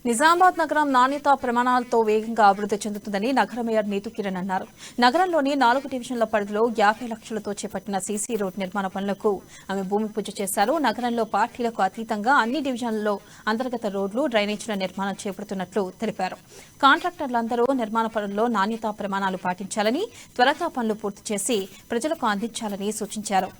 నిజామాబాద్ నగరం నాణ్యతా ప్రమాణాలతో వేగంగా అభివృద్ధి చెందుతుందని నగర మేయర్ నీతు కిరణ్ అన్నారు. నగరంలోని 4 డివిజన్ల పరిధిలో 50 లక్షలతో చేపట్టిన సీసీ రోడ్ నిర్మాణ పనులకు ఆమె భూమి పూజ చేశారు. నగరంలో పార్టీలకు అతీతంగా అన్ని డివిజన్లలో అంతర్గత రోడ్లు, డ్రైనేజీల నిర్మాణం చేపడుతున్నట్లు తెలిపారు. కాంట్రాక్టర్లందరూ నిర్మాణ పనుల్లో నాణ్యతా ప్రమాణాలు పాటించాలని, త్వరగా పనులు పూర్తి చేసి ప్రజలకు అందించాలని సూచించారు.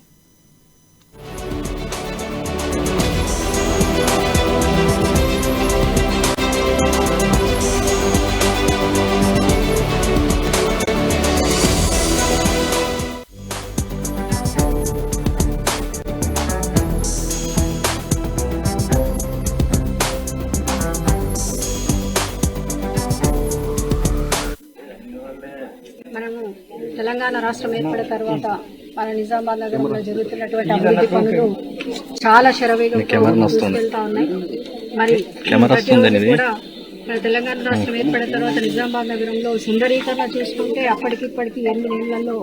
మనము తెలంగాణ రాష్ట్రం ఏర్పడిన తర్వాత మన నిజామాబాద్ నగరంలో జరుగుతున్నటువంటి అభివృద్ధి పనులు చాలా శరవేగంగా తీసుకెళ్తా ఉన్నాయి. మరి కూడా మన తెలంగాణ రాష్ట్రం ఏర్పడిన తర్వాత నిజామాబాద్ నగరంలో సుందరీకరణ చూసుకుంటే అప్పటికిప్పటికి 8 నెలల్లో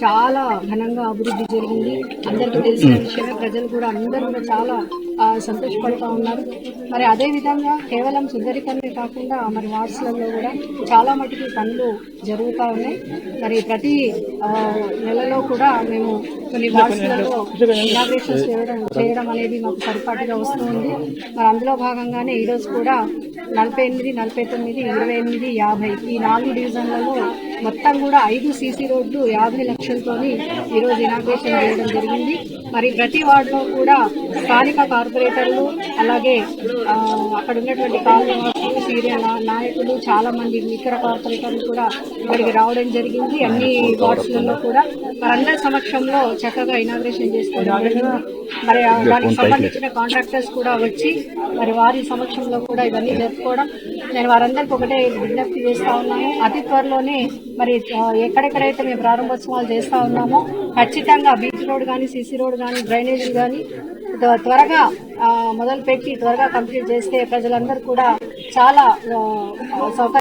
చాలా ఘనంగా అభివృద్ధి జరిగింది. అందరికీ తెలిసిన విషయమే. ప్రజలు కూడా అందరూ కూడా చాలా సంతోషపడుతూ ఉన్నారు. మరి అదే విధంగా కేవలం సుందరీకరణే కాకుండా మరి వార్డ్స్లలో కూడా చాలా మటుకు పనులు జరుగుతూ ఉన్నాయి. మరి ప్రతి నెలలో కూడా మేము కొన్ని వార్డ్స్లలో ఇనాగ్రేషన్స్ చేయడం అనేది మాకు పరిపాటిగా వస్తుంది. మరి అందులో భాగంగానే ఈరోజు కూడా 48, 49, 28, 50 ఈ 4 డివిజన్లలో మొత్తం కూడా 5 సీసీ రోడ్లు 50 లక్షలతోని ఈరోజు ఇనాగ్రేషన్ చేయడం జరిగింది. మరి ప్రతి వార్డులో కూడా స్థానిక కార్పొరేటర్లు, అలాగే అక్కడ ఉన్నటువంటి కాలనీవాసులు, సీనియర్ నాయకులు, చాలా మంది ఇతర కార్పొరేటర్లు కూడా ఇక్కడికి రావడం జరిగింది. అన్ని వార్డ్స్లలో కూడా మరందరి సమక్షంలో చక్కగా ఇనాగ్రేషన్ చేసుకోవడం జరిగింది. మరి దానికి సంబంధించిన కాంట్రాక్టర్స్ కూడా వచ్చి మరి వారి సమక్షంలో కూడా ఇవన్నీ జరుపుకోవడం, నేను వారందరికీ ఒకటే విజ్ఞప్తి చేస్తా ఉన్నాను. అతి త్వరలోనే మరి ఎక్కడెక్కడైతే మేము ప్రారంభోత్సవాలు చేస్తా ఉన్నామో ఖచ్చితంగా బీచ్ రోడ్ కానీ, సీసీ రోడ్ కానీ, డ్రైనేజీలు కానీ త్వరగా మొదలుపెట్టి త్వరగా కంప్లీట్ చేస్తే ప్రజలందరూ కూడా చాలా సౌకర్యం